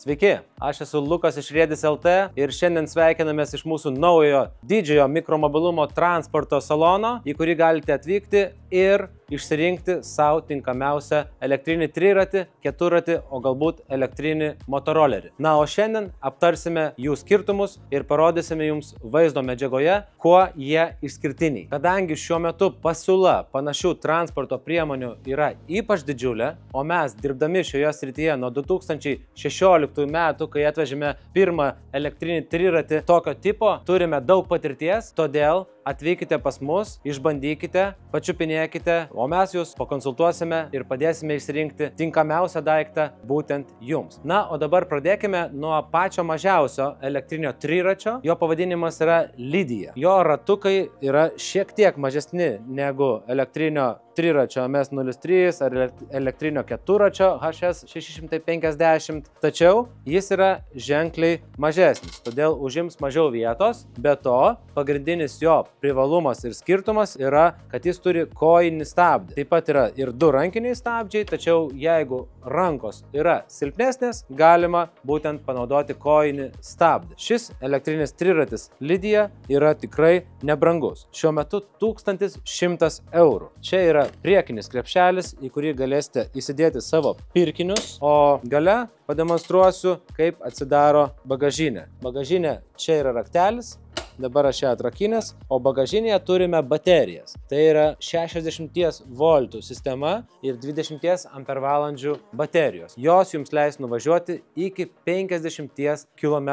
Sveiki, aš esu Lukas iš Riedis LT ir šiandien sveikinamės iš mūsų naujojo didžiojo mikromobilumo transporto salono, į kurį galite atvykti ir išsirinkti savo tinkamiausią elektrinį triratį, keturratį, o galbūt elektrinį motorolerį. Na, o šiandien aptarsime jų skirtumus ir parodysime jums vaizdo medžiagoje, kuo jie išskirtiniai. Kadangi šiuo metu pasiūla panašių transporto priemonių yra ypač didžiulė, o mes dirbdami šioje srityje nuo 2016 metų, kai atvežėme pirmą elektrinį triratį tokio tipo, turime daug patirties, todėl atvykite pas mus, išbandykite, pačiupinėkite, o mes jūs pakonsultuosime ir padėsime išsirinkti tinkamiausią daiktą būtent jums. Na, o dabar pradėkime nuo pačio mažiausio elektrinio triračio. Jo pavadinimas yra Lidija. Jo ratukai yra šiek tiek mažesni negu elektrinio triračio MS03 ar elektrinio keturračio HS650, tačiau jis yra ženkliai mažesnis, todėl užims mažiau vietos. Be to, pagrindinis jo privalumas ir skirtumas yra, kad jis turi kojinį stabdį. Taip pat yra ir du rankiniai stabdžiai, tačiau jeigu rankos yra silpnesnės, galima būtent panaudoti kojinį stabdį. Šis elektrinis triratis Lidija yra tikrai nebrangus. Šiuo metu 1100 eurų. Čia yra priekinis krepšelis, į kurį galėsite įsidėti savo pirkinius, o gale pademonstruosiu, kaip atsidaro bagažinė. Bagažinė čia yra raktelis. Dabar aš ją atrakinęs, o bagažinėje turime baterijas. Tai yra 60 voltų sistema ir 20 ampervalandžių baterijos. Jos jums leis nuvažiuoti iki 50 km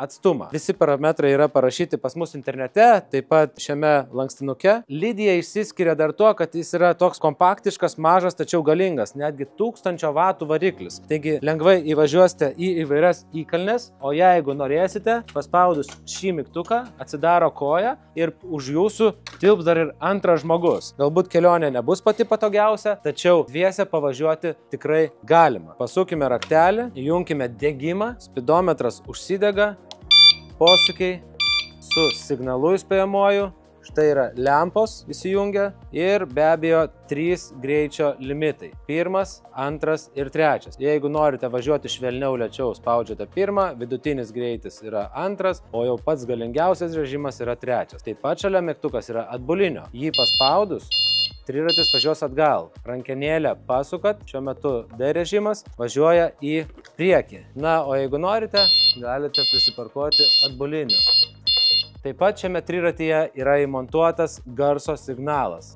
atstumą. Visi parametrai yra parašyti pas mus internete, taip pat šiame lankstinuke. Lidija išsiskiria dar tuo, kad jis yra toks kompaktiškas, mažas, tačiau galingas, netgi 1000 vatų variklis. Taigi lengvai įvažiuosite į įvairias įkalnes, o jeigu norėsite, paspaudus šį mygtuką, atsidaro koja ir už jūsų tilps dar ir antras žmogus. Galbūt kelionė nebus pati patogiausia, tačiau dviese pavažiuoti tikrai galima. Pasukime raktelį, įjunkime degimą, spidometras užsidega, posūkiai su signalu įspėjamuoju. Štai yra lempos įsijungia ir be abejo 3 greičio limitai. 1, 2 ir 3. Jeigu norite važiuoti švelniau lėčiau, spaudžiate 1, vidutinis greitis yra 2, o jau pats galingiausias režimas yra 3. Taip pat šalia mygtukas yra atbulinio. Jį paspaudus, triratis važiuos atgal. Rankenėlę pasukat, šiuo metu D režimas važiuoja į priekį. Na, o jeigu norite, galite prisiparkuoti atbuliniu. Taip pat šiame triratyje yra įmontuotas garso signalas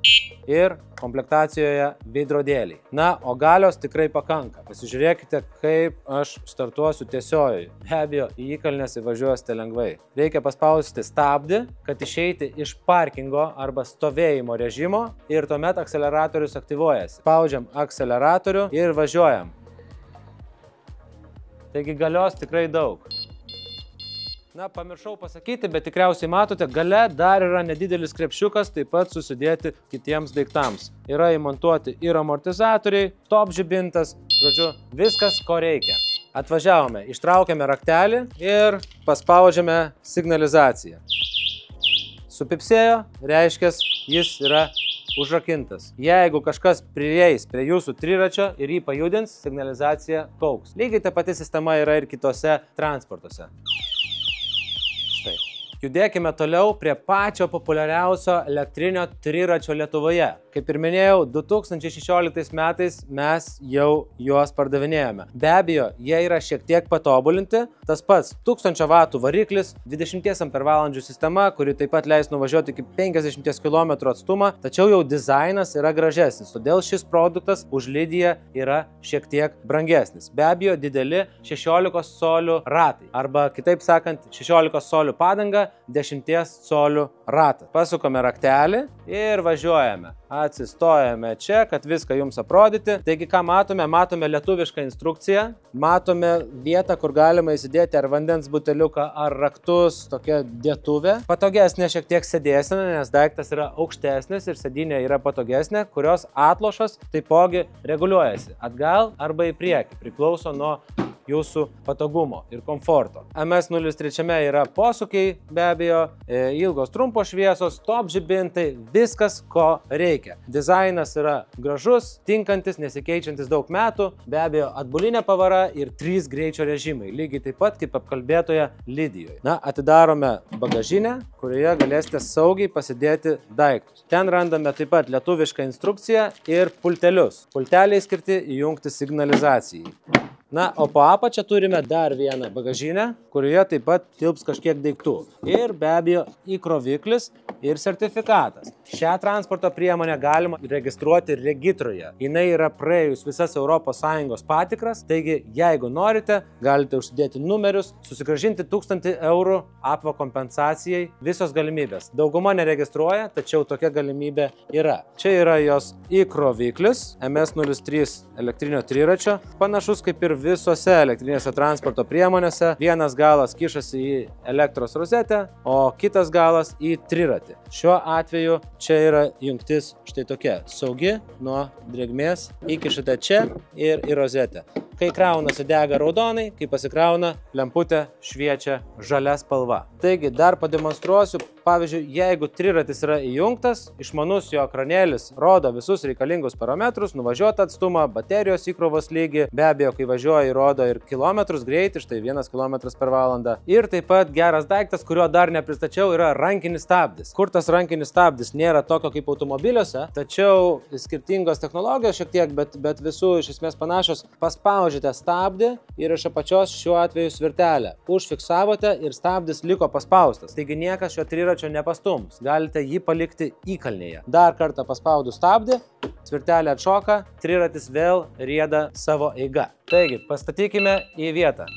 ir komplektacijoje veidrodėliai. Na, o galios tikrai pakanka. Pasižiūrėkite, kaip aš startuosiu tiesiojoje. Be abejo, į įkalnes įvažiuosite lengvai. Reikia paspausti stabdį, kad išeiti iš parkingo arba stovėjimo režimo ir tuomet akceleratorius aktyvuojasi. Spaudžiam akceleratorių ir važiuojam. Taigi galios tikrai daug. Na, pamiršau pasakyti, bet tikriausiai matote, gale dar yra nedidelis krepšiukas, taip pat susidėti kitiems daiktams. Yra įmontuoti ir amortizatoriai, top žibintas, žodžiu, viskas, ko reikia. Atvažiavome, ištraukėme raktelį ir paspaudžiame signalizaciją. Supipsėjo, reiškia, jis yra užrakintas. Jeigu kažkas prieis prie jūsų triračio ir jį pajudins, signalizacija kauks. Lygiai ta pati sistema yra ir kitose transportuose. Judėkime toliau prie pačio populiariausio elektrinio triračio Lietuvoje. Kaip ir minėjau, 2016 metais mes jau juos pardavinėjome. Be abejo, jie yra šiek tiek patobulinti. Tas pats 1000 vatų variklis, 20 ampervalandžių sistema, kuri taip pat leis nuvažiuoti iki 50 km atstumą, tačiau jau dizainas yra gražesnis, todėl šis produktas už Lidiją yra šiek tiek brangesnis. Be abejo, dideli 16 colių ratai, arba kitaip sakant, 16 colių padanga, 10 colių ratą. Pasukame raktelį ir važiuojame. Atsistojame čia, kad viską jums aprodyti. Taigi, ką matome? Matome lietuvišką instrukciją, matome vietą, kur galima įsidėti ar vandens buteliuką, ar raktus, tokia dėtuvė. Patogesnė šiek tiek sėdėsena, nes daiktas yra aukštesnis ir sėdynė yra patogesnė, kurios atlošas taipogi reguliuojasi atgal arba į priekį, priklauso nuo jūsų patogumo ir komforto. MS03 yra posūkiai, be abejo, ilgos trumpos šviesos, top žibintai, viskas, ko reikia. Dizainas yra gražus, tinkantis, nesikeičiantis daug metų, be abejo, atbulinė pavara ir 3 greičio režimai, lygiai taip pat kaip apkalbėtoje Lidijoje. Na, atidarome bagažinę, kurioje galėsite saugiai pasidėti daiktus. Ten randame taip pat lietuvišką instrukciją ir pultelius. Pulteliai skirti įjungti signalizacijai. Na, o po apačią turime dar vieną bagažinę, kurioje taip pat tilps kažkiek daiktų. Ir be abejo įkroviklis ir sertifikatas. Šią transporto priemonę galima registruoti regitroje. Jinai yra praėjus visas ES patikras, taigi jeigu norite, galite užsidėti numerius, susigrąžinti 1000 eurų apva kompensacijai, visos galimybės. Dauguma neregistruoja, tačiau tokia galimybė yra. Čia yra jos įkroviklis, MS03 elektrinio triračio, panašus kaip ir visose elektrinėse transporto priemonėse. Vienas galas kišasi į elektros rozetę, o kitas galas į triratį. Šiuo atveju čia yra jungtis štai tokia, saugi nuo drėgmės, įkišate čia ir į rozetę. Kai kraunasi dega raudonai, kai pasikrauna lemputė šviečia žalia spalva. Taigi dar pademonstruosiu, pavyzdžiui, jeigu triratis yra įjungtas, išmanus jo ekranėlis rodo visus reikalingus parametrus, nuvažiuotą atstumą, baterijos įkrovos lygį, be abejo, kai važiuoja įrodo ir kilometrus greitį, štai 1 km/h. Ir taip pat geras daiktas, kurio dar nepristačiau, yra rankinis stabdis. Kur tas rankinis stabdis nėra tokio kaip automobiliuose, tačiau skirtingos technologijos šiek tiek, bet visų iš esmės panašios. Paspaudžiate stabdį ir iš apačios šiuo atveju svirtelę. Užfiksavote ir stabdis liko paspaustas. Taigi niekas šio triračio nepastums. Galite jį palikti įkalnėje. Dar kartą paspaudus stabdį, svirtelė atšoka, triratis vėl rieda savo eiga. Taigi, pastatykime į vietą.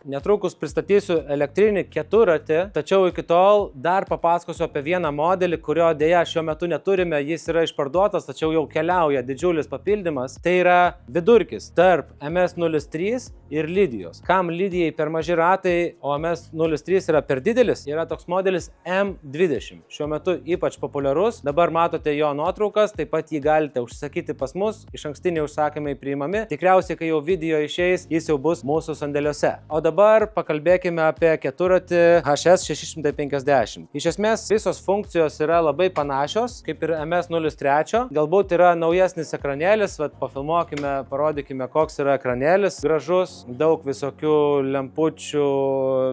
Netrukus pristatysiu elektrinį keturratį, tačiau iki tol dar papasakosiu apie vieną modelį, kurio dėja šiuo metu neturime, jis yra išparduotas, tačiau jau keliauja didžiulis papildymas. Tai yra vidurkis tarp MS03 ir Lidijos. Kam Lidijai per maži ratai, o MS03 yra per didelis, yra toks modelis M20. Šiuo metu ypač populiarus, dabar matote jo nuotraukas, taip pat jį galite užsakyti pas mus, išankstiniai užsakymai priimami. Tikriausiai, kai jau video išeis, jis jau bus mūsų sandėliuose. O dabar pakalbėkime apie keturratį HS650. Iš esmės visos funkcijos yra labai panašios, kaip ir MS03. Galbūt yra naujesnis ekranėlis, pafilmuokime, parodykime, koks yra ekranėlis. Gražus, daug visokių lempučių,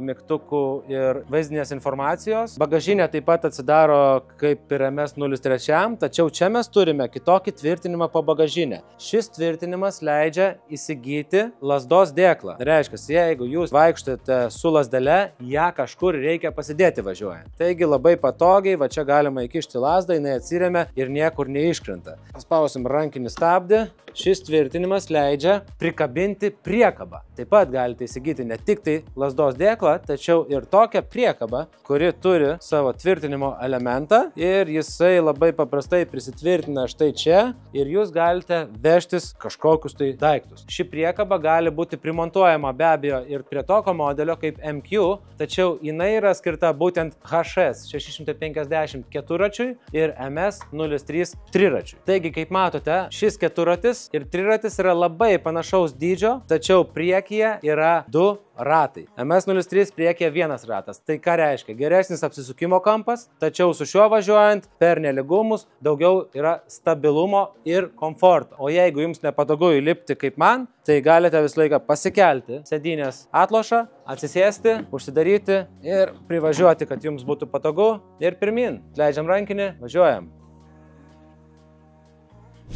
mygtukų ir vaizdinės informacijos. Bagažinė taip pat atsidaro kaip ir MS03, tačiau čia mes turime kitokį tvirtinimą po bagažinę. Šis tvirtinimas leidžia įsigyti lazdos dėklą. Reiškia, jeigu jūs vaikštate su lazdele, ją kažkur reikia pasidėti važiuojant. Taigi labai patogiai, va čia galima įkišti lazdą, jinai atsiremia ir niekur neiškrenta. Paspausim rankinį stabdį. Šis tvirtinimas leidžia prikabinti priekabą. Taip pat galite įsigyti ne tik tai lazdos dėklą, tačiau ir tokią priekabą, kuri turi savo tvirtinimo elementą ir jisai labai paprastai prisitvirtina štai čia ir jūs galite vežtis kažkokius tai daiktus. Ši priekaba gali būti primontuojama be abejo ir prie tokio modelio kaip MQ, tačiau jinai yra skirta būtent HS650 keturračiui ir MS03 triračiui. Taigi, kaip matote, šis keturratis ir triratis yra labai panašaus dydžio, tačiau priekyje yra 2 ratai. MS03 priekyje 1 ratas. Tai ką reiškia? Geresnis apsisukimo kampas, tačiau su šiuo važiuojant per neligumus daugiau yra stabilumo ir komforto. O jeigu jums nepatogu įlipti kaip man, tai galite visą laiką pasikelti sėdynės atlošą, atsisėsti, užsidaryti ir privažiuoti, kad jums būtų patogu ir pirmin. Leidžiam rankinį, važiuojam.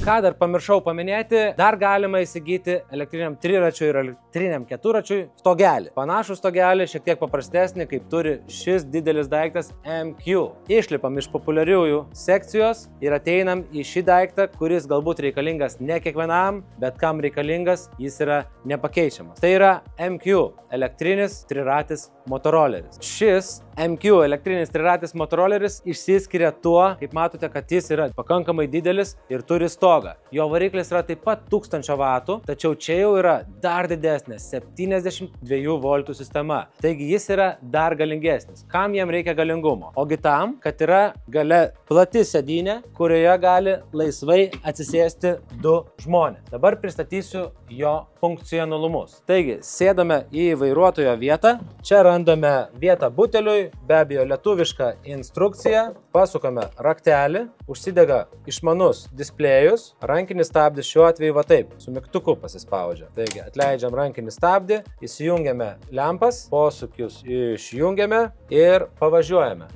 Ką dar pamiršau paminėti, dar galima įsigyti elektriniam triračiui ir elektriniam keturračiui stogelį. Panašų stogelį, šiek tiek paprastesnį, kaip turi šis didelis daiktas MQ. Išlipam iš populiariųjų sekcijos ir ateinam į šį daiktą, kuris galbūt reikalingas ne kiekvienam, bet kam reikalingas, jis yra nepakeičiamas. Tai yra MQ, elektrinis triratis motoroleris. Šis MQ elektrinis triratis motoroleris išsiskiria tuo, kaip matote, kad jis yra pakankamai didelis ir turi stogą. Jo variklis yra taip pat 1000 vatų, tačiau čia jau yra dar didesnė 72 voltų sistema. Taigi jis yra dar galingesnis. Kam jam reikia galingumo? Ogi tam, kad yra gale plati sėdynė, kurioje gali laisvai atsisėsti 2 žmonės. Dabar pristatysiu jo funkcionalumus. Taigi, sėdame į vairuotojo vietą. Čia randame vietą buteliui, be abejo lietuvišką instrukciją. Pasukame raktelį, užsidega išmanus displejus. Rankinis stabdis šiuo atveju va taip, su mygtuku pasispaudžia. Taigi, atleidžiam rankinį stabdį, įsijungiame lempas, posūkius išjungiame ir pavažiuojame.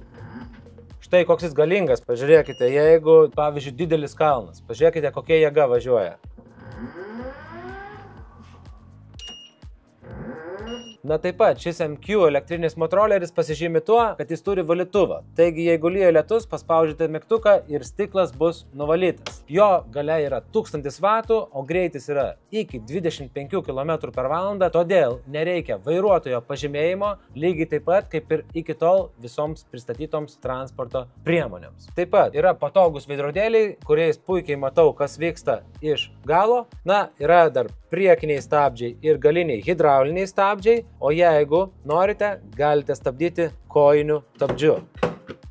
Štai koks jis galingas, pažiūrėkite, jeigu, pavyzdžiui, didelis kalnas, pažiūrėkite, kokia jėga važiuoja. Na taip pat, šis MQ elektrinis motoroleris pasižymi tuo, kad jis turi valytuvą. Taigi, jeigu lyja lietus, paspaudžiate mygtuką ir stiklas bus nuvalytas. Jo galia yra 1000 vatų, o greitis yra iki 25 km/h, todėl nereikia vairuotojo pažymėjimo, lygiai taip pat kaip ir iki tol visoms pristatytoms transporto priemonėms. Taip pat yra patogus veidrodėliai, kuriais puikiai matau, kas vyksta iš galo. Na, yra dar priekiniai stabdžiai ir galiniai hidrauliniai stabdžiai, o jeigu norite, galite stabdyti kojiniu stabdžiu.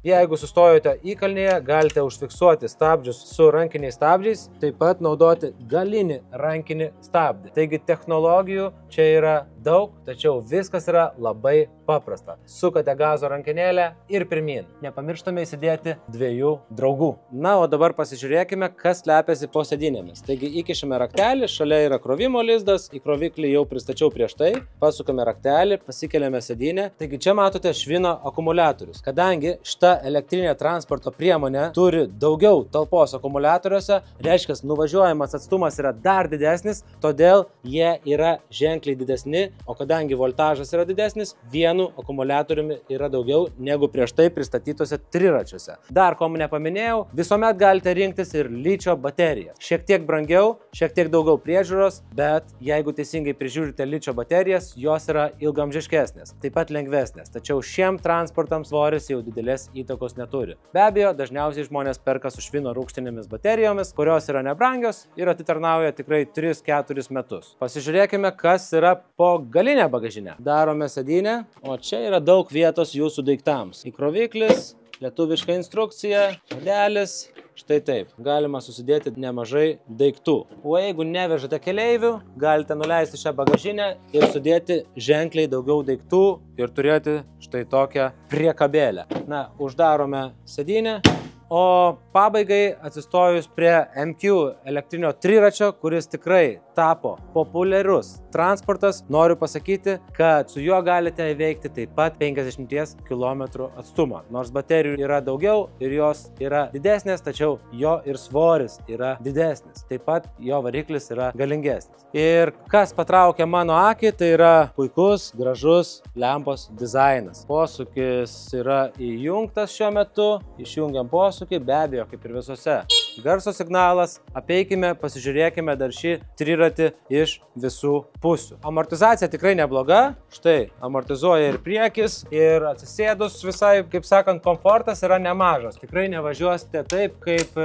Jeigu sustojote įkalnėje, galite užfiksuoti stabdžius su rankiniais stabdžiais, taip pat naudoti galinį rankinį stabdį. Taigi technologijų čia yra daug, tačiau viskas yra labai paprasta. Sukate gazo rankinėlę ir pirmyn. Nepamirštame įsidėti 2 draugų. Na, o dabar pasižiūrėkime, kas slepiasi po sėdynėmis. Taigi įkišame raktelį, šalia yra krovimo lizdas, į kroviklį jau pristačiau prieš tai. Pasukame raktelį, pasikeliame sėdynę. Taigi čia matote švino akumuliatorius. Kadangi šita elektrinė transporto priemonė turi daugiau talpos akumuliatoriuose, reiškia, nuvažiuojamas atstumas yra dar didesnis, todėl jie yra ženkliai didesni, o kadangi voltažas yra didesnis, vienu akumuliatoriumi yra daugiau negu prieš tai pristatytose triračiuose. Dar ko nepaminėjau, visuomet galite rinktis ir ličio bateriją. Šiek tiek brangiau, šiek tiek daugiau priežiūros, bet jeigu teisingai prižiūrite ličio baterijas, jos yra ilgamžiškesnės, taip pat lengvesnės. Tačiau šiem transportams svoris jau didelės įtakos neturi. Be abejo, dažniausiai žmonės perka su švino rūgštinėmis baterijomis, kurios yra nebrangios ir atitarnauja tikrai 3-4 metus. Pasižiūrėkime, kas yra po galinę bagažinę. Darome sėdynę, o čia yra daug vietos jūsų daiktams. Įkroviklis, lietuviška instrukcija, puodelis. Štai taip, galima susidėti nemažai daiktų. O jeigu nevežate keleivių, galite nuleisti šią bagažinę ir sudėti ženkliai daugiau daiktų ir turėti štai tokią priekabėlę. Na, uždarome sėdynę. O pabaigai atsistojus prie MQ elektrinio triračio, kuris tikrai tapo populiarus transportas, noriu pasakyti, kad su juo galite įveikti taip pat 50 km atstumą. Nors baterijų yra daugiau ir jos yra didesnės, tačiau jo ir svoris yra didesnis. Taip pat jo variklis yra galingesnis. Ir kas patraukia mano akį, tai yra puikus, gražus lempos dizainas. Posūkis yra įjungtas šiuo metu, išjungiam posūkį, be abejo, kaip ir visose. Garso signalas, apeikime, pasižiūrėkime dar šį triratį iš visų pusių. Amortizacija tikrai nebloga, štai amortizuoja ir priekis, ir atsisėdus visai, kaip sakant, komfortas yra nemažas. Tikrai nevažiuosite taip, kaip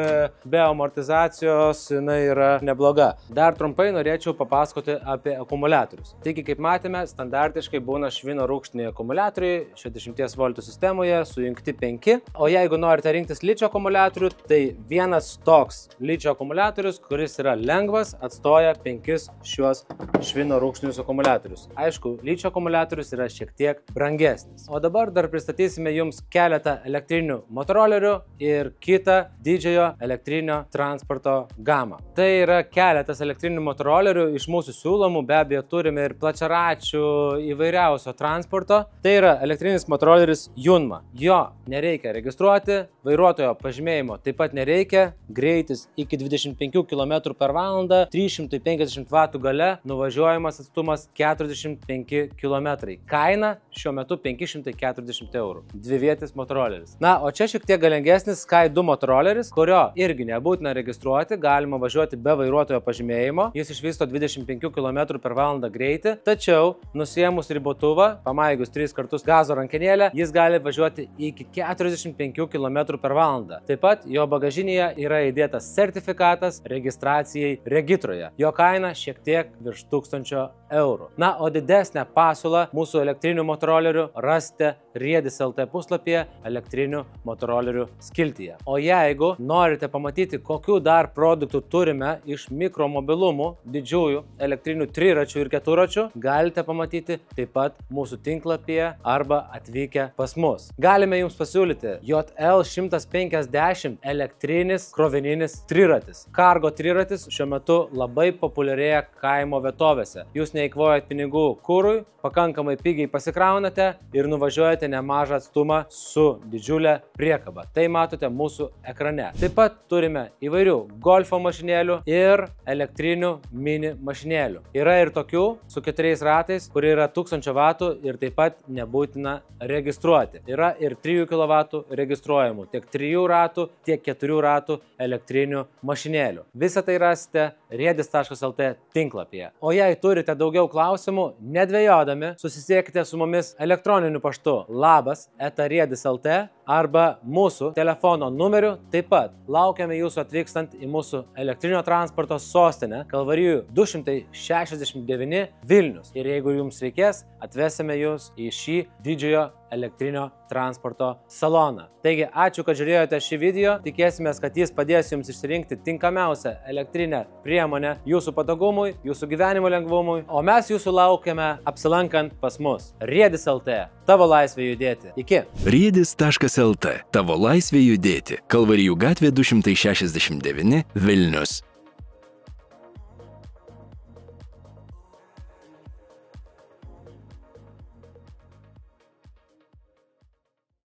be amortizacijos jinai yra nebloga. Dar trumpai norėčiau papasakoti apie akumuliatorius. Taigi, kaip matėme, standartiškai būna švino rūgštiniai akumuliatoriai 60 V sistemoje, sujungti 5. O jeigu norite rinktis ličio akumuliatorių, tai vienas toks ličio akumuliatorius, kuris yra lengvas, atstoja 5 šiuos švino rūgštinius akumuliatorius. Aišku, ličio akumuliatorius yra šiek tiek brangesnis. O dabar dar pristatysime jums keletą elektrinių motorolerių ir kitą didžiojo elektrinio transporto gamą. Tai yra keletas elektrinių motorolerių iš mūsų siūlomų, be abejo turime ir plačiaračių įvairiausio transporto. Tai yra elektrinis motoroleris Junma. Jo nereikia registruoti, vairuotojo pažymėjimo taip pat nereikia, greitis iki 25 km/h, 350 W galia, nuvažiuojamas atstumas 45 km. Kaina šiuo metu 540 €. Dvivietis motoroleris. Na, o čia šiek tiek galingesnis Sky 2 motoroleris, kurio irgi nebūtina registruoti, galima važiuoti be vairuotojo pažymėjimo. Jis išvysto 25 km/h greitį, tačiau nusiėmus ribotuvą, pamaigus 3 kartus gazo rankenėlę, jis gali važiuoti iki 45 km/h. Taip pat jo bagažinėje yra įdėtas sertifikatas registracijai regitroje. Jo kaina šiek tiek virš 1000 €. Na, o didesnę pasiūlą mūsų elektrinių motorolerių rasite Riedis LT puslapyje elektrinių motorolerių skiltyje. O jeigu norite pamatyti, kokių dar produktų turime iš mikromobilumų, didžiųjų elektrinių triračių ir keturačių, galite pamatyti taip pat mūsų tinklapyje arba atvykę pas mus. Galime jums pasiūlyti JL 150 elektrinis krovininis triratis. Cargo triratis šiuo metu labai populiarėja kaimo vietovėse. Jūs neįkvojat pinigų kurui, pakankamai pigiai pasikraunate ir nuvažiuojate nemažą atstumą su didžiulė priekaba. Tai matote mūsų ekrane. Taip pat turime įvairių golfo mašinėlių ir elektrinių mini mašinėlių. Yra ir tokių su 4 ratais, kurie yra 1000 W ir taip pat nebūtina registruoti. Yra ir 3 kW registruojamų, tiek 3 ratų, tiek 4 ratų elektrinių mašinėlių. Visą tai rasite riedis.lt tinklapyje. O jei turite daugiau klausimų, nedvejodami, susisiekite su mumis elektroniniu paštu labas@riedis.lt arba mūsų telefono numeriu. Taip pat laukiame jūsų atvykstant į mūsų elektrinio transporto sostinę Kalvarijų 269 Vilnius. Ir jeigu jums reikės, atvesime jūs į šį didžiojo elektrinio transporto saloną. Taigi, ačiū, kad žiūrėjote šį video. Tikėsimės, kad jis padės jums išsirinkti tinkamiausią elektrinę priemonę jūsų patogumui, jūsų gyvenimo lengvumui, o mes jūsų laukiame apsilankant pas mus. Riedis LT. Tavo laisvė judėti. Iki. Riedis.lt. Tavo laisvė judėti. Kalvarijų gatvė 269 Vilnius.